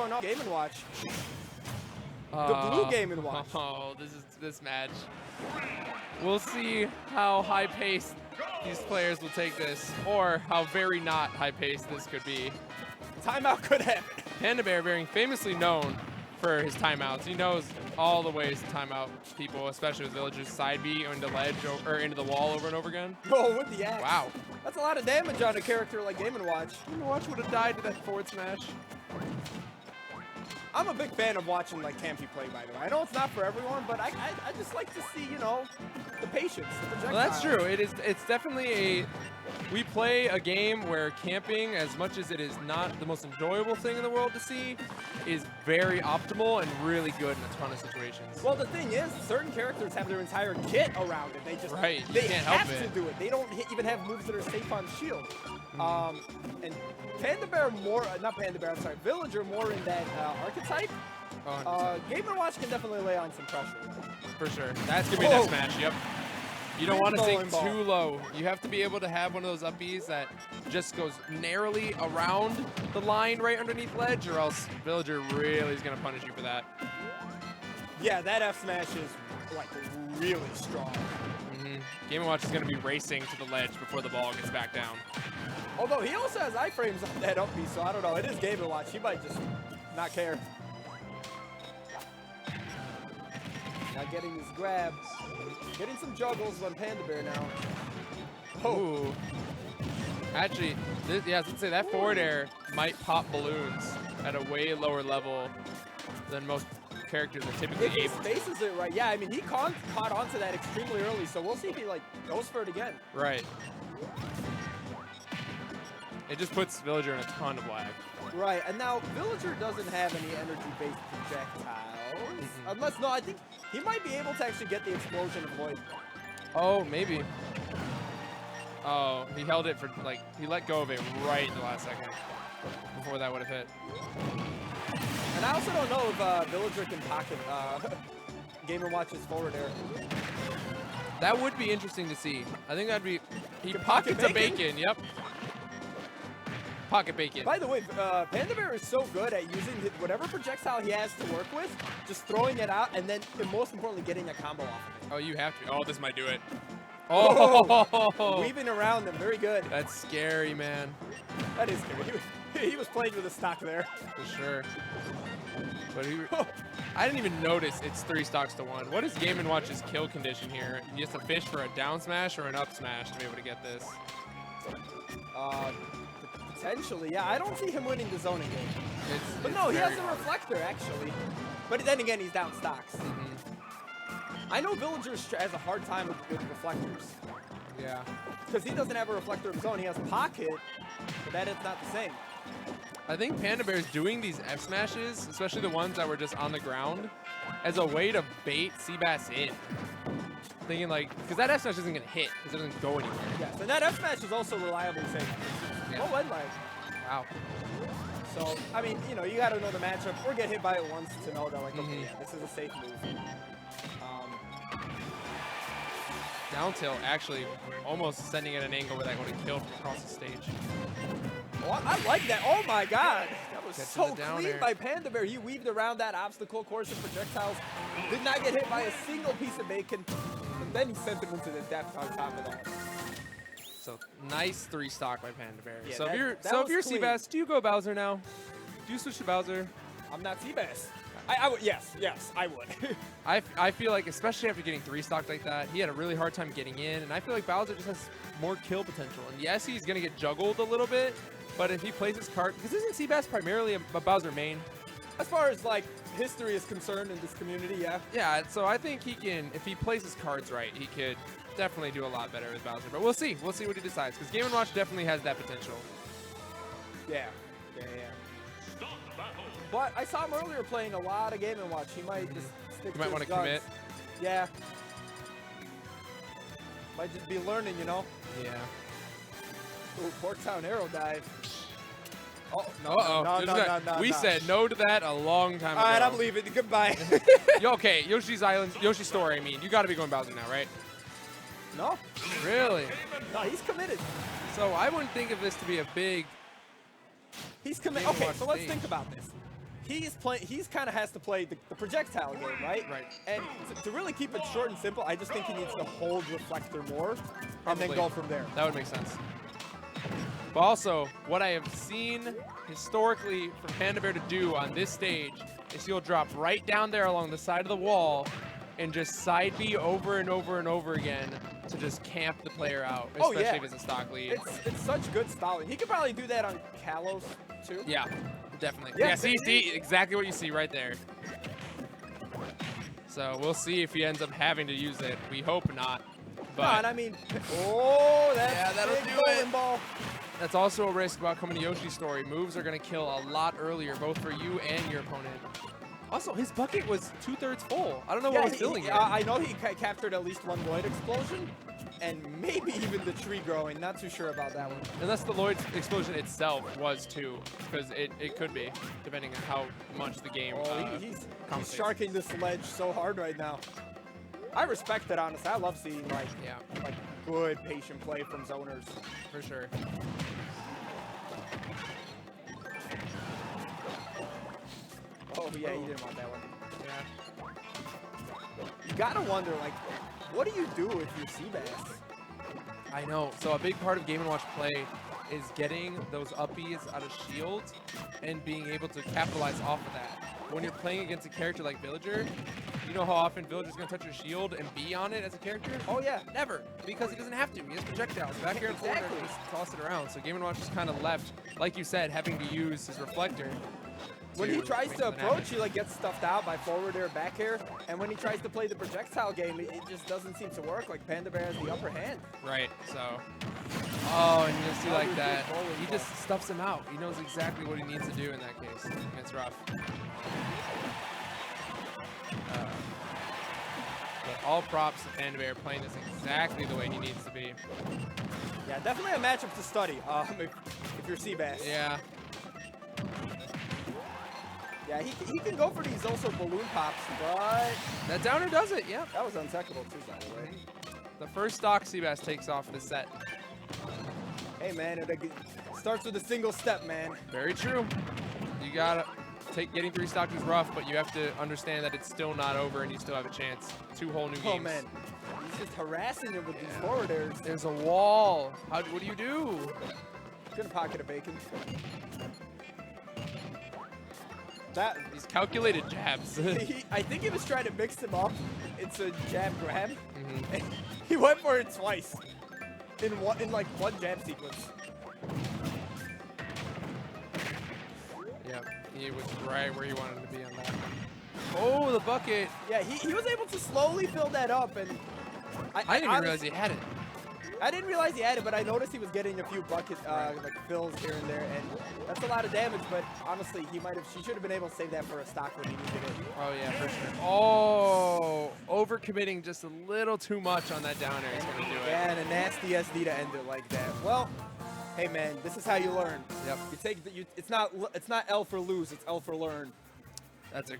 no. Game & Watch. The blue Game & Watch. Oh, this match. We'll see how high-paced these players will take this, or how very not high-paced this could be. Timeout could happen. Panda Bair being famously known for his timeouts. He knows all the ways to timeout people, especially with villagers side B or into ledge or into the wall over and over again. Oh, with the axe. Wow. That's a lot of damage on a character like Game & Watch. Game & Watch would have died to that forward smash. I'm a big fan of watching like Campy play, by the way. I know it's not for everyone, but I just like to see, you know, the patience, the projectile. Well, that's true. It's definitely we play a game where camping, as much as it is not the most enjoyable thing in the world to see, is very optimal and really good in a ton of situations. Well, the thing is, certain characters have their entire kit around it. They just they can't have help to it. do it. They don't even have moves that are safe on shield. And Panda Bair not Panda Bair, I'm sorry, Villager more in that archetype. Game & Watch can definitely lay on some pressure. For sure. That's going to be that smash, yep. You don't want to sink too low. You have to be able to have one of those up Bs that just goes narrowly around the line right underneath ledge, or else Villager really is going to punish you for that. Yeah, that F smash is like really strong. Game & Watch is going to be racing to the ledge before the ball gets back down. Although he also has iframes on that up B, so I don't know. It is Game & Watch. He might just not care. Not getting his grabs. Getting some juggles on Panda Bair now. Oh. Ooh. Actually, yeah, I was going to say that forward air might pop balloons at a way lower level than most characters are typically if he able to. spaces it right, yeah, I mean, he caught onto that extremely early, so we'll see if he, like, goes for it again. Right. It just puts Villager in a ton of lag. Right, and now Villager doesn't have any energy-based projectiles. Unless, no, I think he might be able to actually get the explosion avoid. Oh, maybe. Oh, he held it for, like, he let go of it right in the last second before that would have hit. And I also don't know if Villager can pocket Game & Watch's forward air. That would be interesting to see. I think that'd be, he pockets a bacon, yep. Pocket bacon. By the way, Panda Bair is so good at using whatever projectile he has to work with, just throwing it out, and then, and most importantly, getting a combo off of it. Oh, you have to. Oh, this might do it. Oh! Weaving around them, very good. That's scary, man. That is scary. He was playing with a stock there. For sure. But I didn't even notice it's 3 stocks to 1. What is Game & Watch's kill condition here? He has to fish for a down smash or an up smash to be able to get this. Potentially, yeah. I don't see him winning the zoning game. But no, he has a reflector, actually. But then again, he's down stocks. I know Villager has a hard time with reflectors. Yeah. Because he doesn't have a reflector of his own. He has pocket, but that is not the same. I think Panda Bair's doing these F smashes, especially the ones that were just on the ground, as a way to bait Seabass in. Thinking like, because that F smash isn't going to hit, because it doesn't go anywhere. Yes, and that F smash is also reliably safe. Yeah. No red lag. Wow. So, I mean, you know, you got to know the matchup or get hit by it once to know that, like, okay, yeah, this is a safe move. Down tilt, actually, almost sending it an angle where that would have killed from across the stage. Oh, I like that. Oh, my God. That was Gets so down clean air. by Panda Bair. He weaved around that obstacle course of projectiles. Did not get hit by a single piece of bacon. And then he sent him into the depth on top of that. So nice 3 stock by Panda Bair. Yeah, so that if you're clean. Seabass, do you go Bowser now? Do you switch to Bowser? I'm not Seabass. I would, yes, I would. I feel like, especially after getting 3 stocked like that, he had a really hard time getting in, and I feel like Bowser just has more kill potential. And yes, he's going to get juggled a little bit, but if he plays his card, because isn't Seabass primarily a Bowser main? As far as, like, history is concerned in this community, yeah. Yeah, so I think he can, if he plays his cards right, he could definitely do a lot better with Bowser. But we'll see. We'll see what he decides, because Game & Watch definitely has that potential. Yeah. But I saw him earlier playing a lot of Game & Watch. He might just stick to his guns. You might want to commit. Yeah. Might just be learning, you know? Yeah. Ooh, Porktown arrow dive. Oh, no. We said no to that a long time ago. All right, I'm leaving. Goodbye. Okay, Yoshi's Island, Yoshi's Story, I mean. You got to be going Bowser now, right? No. Really? No, he's committed. So I wouldn't think of this to be a big... He's committed. Okay, so let's think about this. He's kind of has to play the projectile game, right? Right. And to really keep it short and simple, I just think he needs to hold reflector more and then Probably. go from there. That would make sense. But also, what I have seen historically from Panda Bair to do on this stage is he'll drop right down there along the side of the wall and just side B over and over and over again to just camp the player out, especially if it's a stock lead. It's such good stalling. He could probably do that on Kalos too. Yeah, definitely. Yeah, Yeah, see, exactly what you see right there. So we'll see if he ends up having to use it. We hope not. But No, and I mean, oh, that's that'll big do bowling it. ball. that's also a risk about coming to Yoshi's story. Moves are going to kill a lot earlier, both for you and your opponent. Also, his bucket was 2/3 full. I don't know what was filling it. I know he captured at least one Lloyd explosion, and maybe even the tree growing. Not too sure about that one. Unless the Lloyd explosion itself was too, because it could be, depending on how much the game He's compensates. sharking this ledge so hard right now. I respect it, honestly. I love seeing like good patient play from zoners. For sure. Oh yeah, he didn't want that one. Yeah. You gotta wonder, like, what do you do if you're Seabass? I know. So a big part of Game & Watch play is getting those upbeats out of shields and being able to capitalize off of that. When you're playing against a character like Villager, you know how often Villager's going to touch your shield and be on it as a character? Oh yeah. Never, because he doesn't have to. He has projectiles. Back here and forward, Exactly. just toss it around. So Game & Watch is kind of left, like you said, having to use his reflector. When he tries make to something approach, happen. he like gets stuffed out by forward air, back air, and when he tries to play the projectile game, it just doesn't seem to work. Like Panda Bair has the upper hand. Right, so. Oh, and you see like Another that. good bowling He ball. just stuffs him out. He knows exactly what he needs to do in that case. And it's rough. But all props to Panda Bair playing this exactly the way he needs to be. Yeah, definitely a matchup to study if you're Seabass. Yeah. Yeah, he can go for these also balloon pops, but That downer does it, yeah. that was untechable too, by the way. The first stock Seabass takes off this set. Hey man, it starts with a single step, man. Very true. You gotta getting 3 stocks is rough, but you have to understand that it's still not over and you still have a chance. 2 whole new games. Oh man, he's just harassing him with these forward airs. There's a wall. What do you do? Gonna pocket a bacon. These calculated jabs. I think he was trying to mix them up. It's a jab grab. Mhm. He went for it twice in like one jab sequence. Yep, he was right where he wanted to be on that. Oh, the bucket. Yeah, he was able to slowly fill that up, and I didn't even realize he had it. I didn't realize he had it, but I noticed he was getting a few bucket like fills here and there, and that's a lot of damage. But honestly, he should have been able to save that for a stock when he needed it. Oh yeah, for sure. Oh, overcommitting just a little too much on that downer is gonna do it. Yeah, and a nasty SD to end it like that. Well, hey man, this is how you learn. Yep. You take it's not L for lose, it's L for learn. That's a